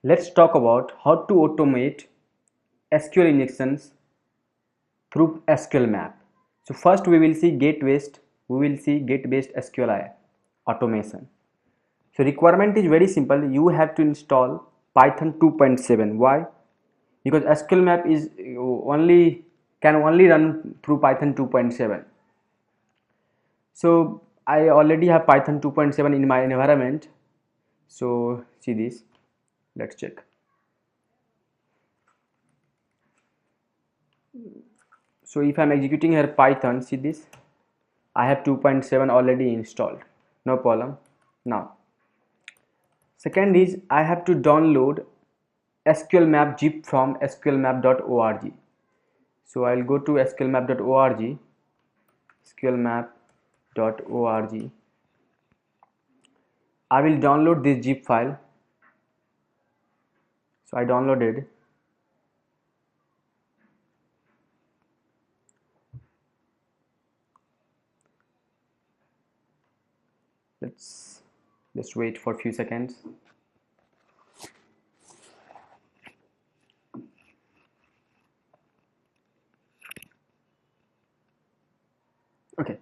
Let's talk about how to automate SQL injections through SQL map. So first we will see gate-based SQLi automation. So requirement is very simple. You have to install Python 2.7. Why? Because SQL map is only can only run through Python 2.7. So I already have Python 2.7 in my environment. So see this. Let's check. So if I'm executing here Python, see this, I have 2.7 already installed, no problem. Now second is I have to download SQL map zip from sqlmap.org. So I'll go to sqlmap.org, sqlmap.org. I will download this zip file. So I downloaded. Let's just wait for a few seconds. Okay.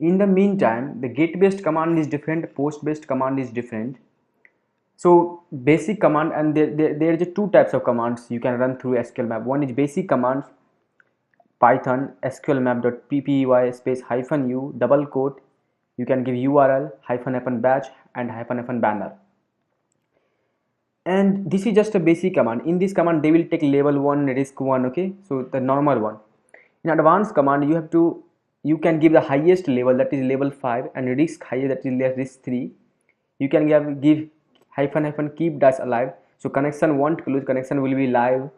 In the meantime, the get-based command is different, post-based command is different. So basic command, and there are two types of commands you can run through SQL map. One is basic commands, Python sqlmap.py space -u double quote. You can give URL --- batch and --- banner. And this is just a basic command. In this command, they will take level 1 risk 1. Okay, so the normal one. In advanced command, you can give the highest level, that is level 5, and risk higher, that is risk 3. You can give -- keep dash alive, so connection won't close, connection will be live.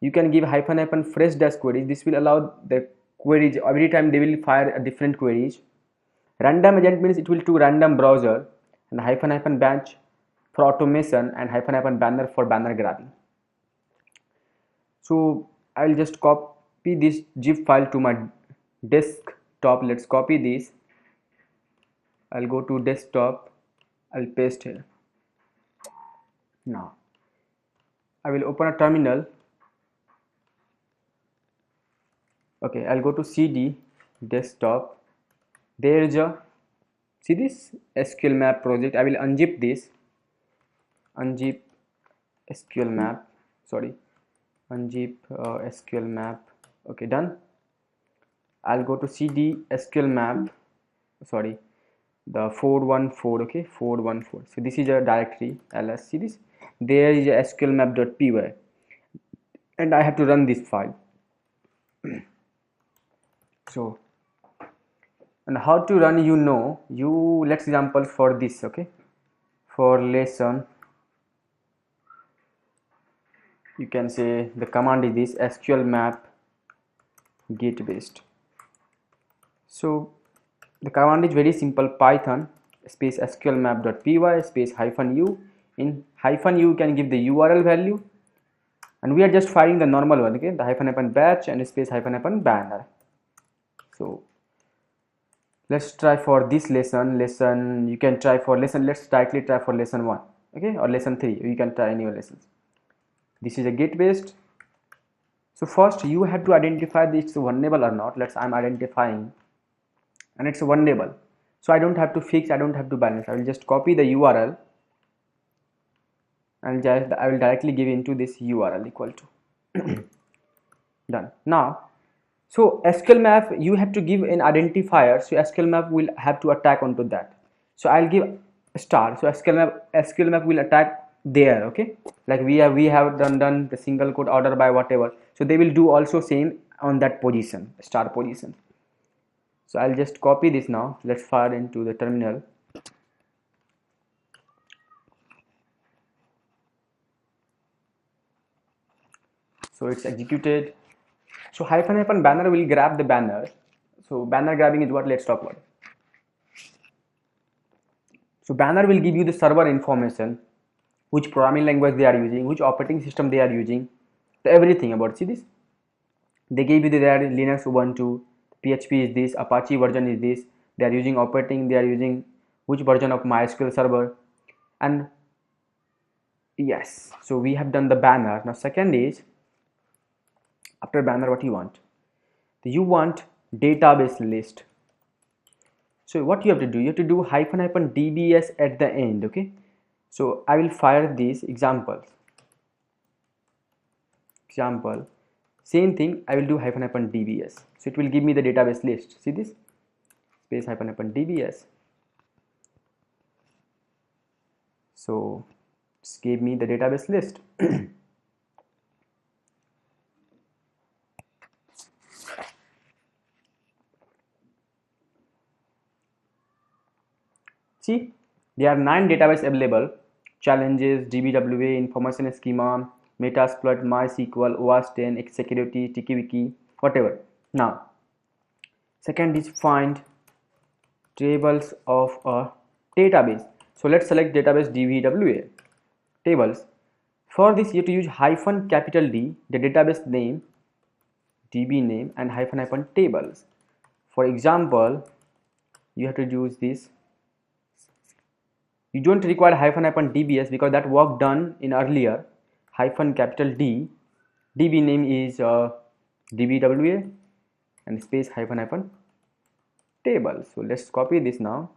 You can give -- fresh dash queries. This will allow the queries every time they will fire a different queries. Random agent means it will do random browser, and -- batch for automation, and -- banner for banner grabbing. So I'll just copy this zip file to my desktop. Let's copy this. I'll go to desktop. I'll paste here. Now I will open a terminal. Okay, I'll go to CD desktop. There is a, see this SQL map project. I will unzip this, unzip SQL map, sorry, unzip SQL map. Okay, done. I'll go to CD SQL map, sorry, the 414. Okay, 414. So this is a directory ls. See this, there is a SQL map.py, and I have to run this file. So, and how to run, let's example for this. Okay, for lesson you can say the command is this SQL map get based. So the command is very simple, Python space SQL map.py space -u. In -u you can give the URL value, and we are just firing the normal one. Okay, the -- batch and space -- banner. So let's try for this lesson. You can try for lesson, let's directly try for lesson 1. Okay, or lesson 3, you can try any lessons. This is a get based. So first you have to identify this it's vulnerable or not. I'm identifying, and it's vulnerable, so I don't have to fix, I don't have to balance. I will just copy the URL, and I will directly give into this URL equal to done. Now so SQL map, you have to give an identifier, so SQL map will have to attack onto that. So I'll give star, so SQL map will attack there. Okay, like we have done the single quote order by whatever, so they will do also same on that position, star position. So I'll just copy this. Now let's fire into the terminal. So it's executed. So -- banner will grab the banner. So banner grabbing is what, let's talk about. So banner will give you the server information, which programming language they are using, which operating system they are using, everything about. See this, they gave you their Linux, Ubuntu, PHP is this, Apache version is this, they are using operating, they are using which version of MySQL server, and Yes, so we have done the banner. Now second is, after banner, what you want? You want database list. So what you have to do, you have to do hyphen hyphen dbs at the end. Okay, so I will fire these examples. Example, same thing, I will do hyphen hyphen dbs, so it will give me the database list. See this, space hyphen hyphen dbs, so it's gave me the database list. See, there are 9 database available: challenges, dbwa, information schema, metasploit, mysql, OAuth 10, security, TikiWiki, whatever. Now second is find tables of a database. So let's select database dbwa tables. For this you have to use hyphen capital D, the database name, db name, and hyphen hyphen tables. For example, you have to use this. You don't require hyphen hyphen dbs because that work done in earlier. Hyphen capital D, db name is dbwa, and space hyphen hyphen table. So let's copy this now.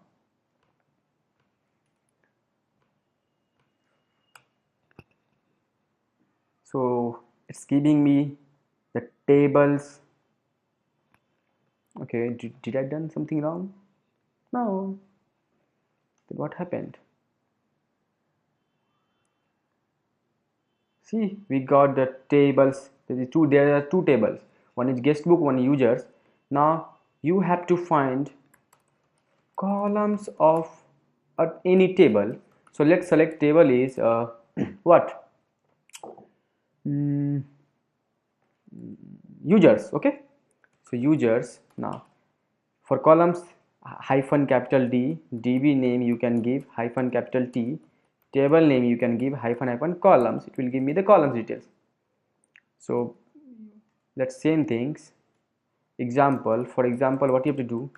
So it's giving me the tables. Okay, did I done something wrong? No. Then what happened? See, we got the tables. There are two tables. One is guestbook, one is users. Now you have to find columns of any table. So let's select table is what? Mm, users. Okay, so users. Now for columns, hyphen capital D, db name you can give hyphen capital T, table name you can give hyphen hyphen columns. It will give me the columns details. So let's same things. Example, for example, what you have to do,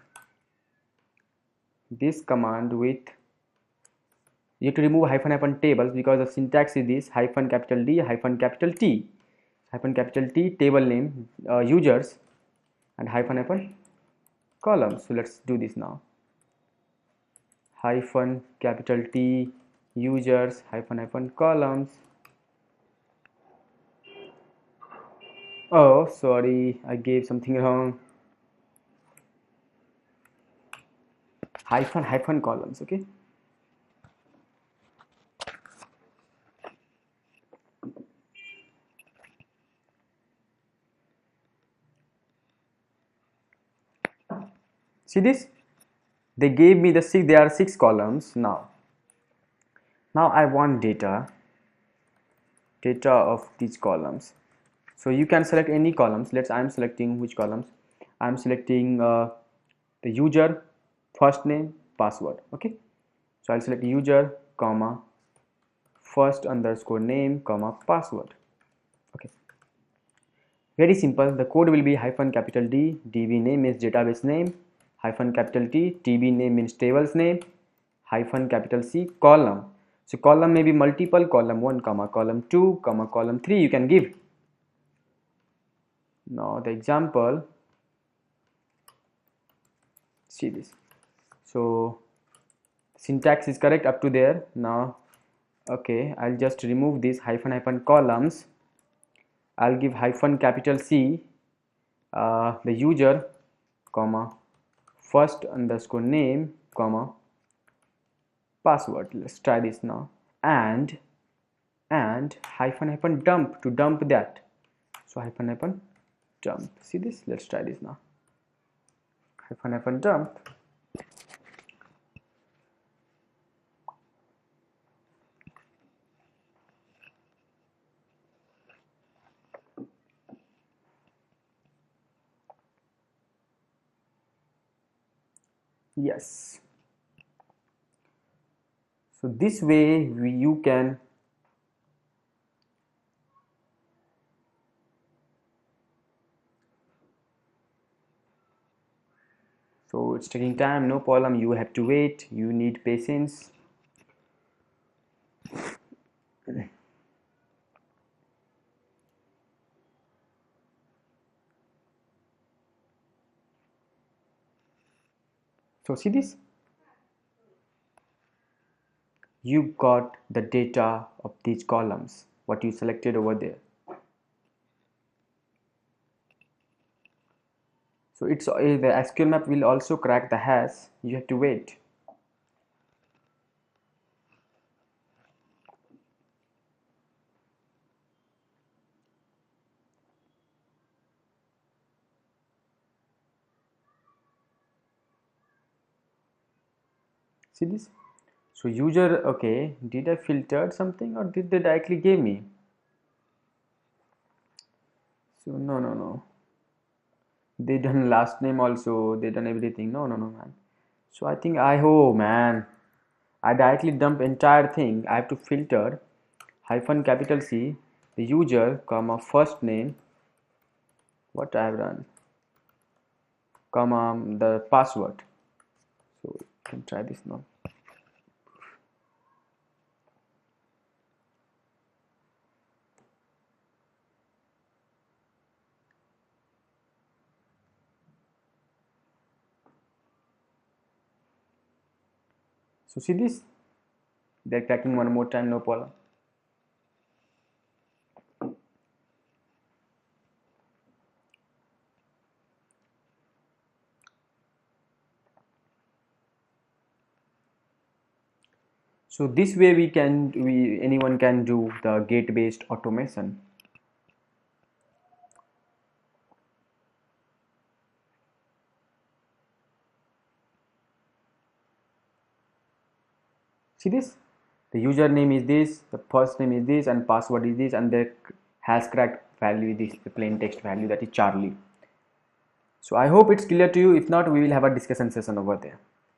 this command with, you have to remove hyphen hyphen tables because the syntax is this: hyphen capital D hyphen capital T, hyphen capital T, table name, users, and hyphen hyphen columns. So let's do this now. Hyphen capital T, users, hyphen hyphen columns. Oh sorry, I gave something wrong. Hyphen hyphen columns. Okay, see this, they gave me the six, there are 6 columns. Now I want data of these columns. So you can select any columns. I'm selecting which columns. I'm selecting the user, first name, password. Okay, so I'll select user comma first underscore name comma password. Okay, very simple. The code will be hyphen capital D, db name is database name, hyphen capital T, tb name means tables name, hyphen capital C, column. So column may be multiple, column 1 comma column 2 comma column 3 you can give. Now the example, see this. So syntax is correct up to there. Now okay, I'll just remove this hyphen hyphen columns. I'll give hyphen capital C, the user comma first underscore name comma password. Let's try this now. And hyphen hyphen dump to dump that. So hyphen hyphen dump. See this? Let's try this now. Hyphen hyphen dump. Yes. So this way you can so it's taking time, no problem, you have to wait, you need patience. So see this, you got the data of these columns, what you selected over there. So it's the SQL map will also crack the hash, you have to wait. See this, so user, okay, did I filtered something or did they directly give me? So no, they done last name also, they done everything. No, man. So I think oh man, I directly dump entire thing. I have to filter hyphen capital C the user comma first name, what I have done, comma the password. So you can try this now. So see this, they're cracking one more time, no problem. So this way anyone can do the gate based automation. See this, the username is this, the first name is this, and password is this, and the hash cracked value is this, the plain text value, that is Charlie. So I hope it's clear to you. If not, we will have a discussion session over there.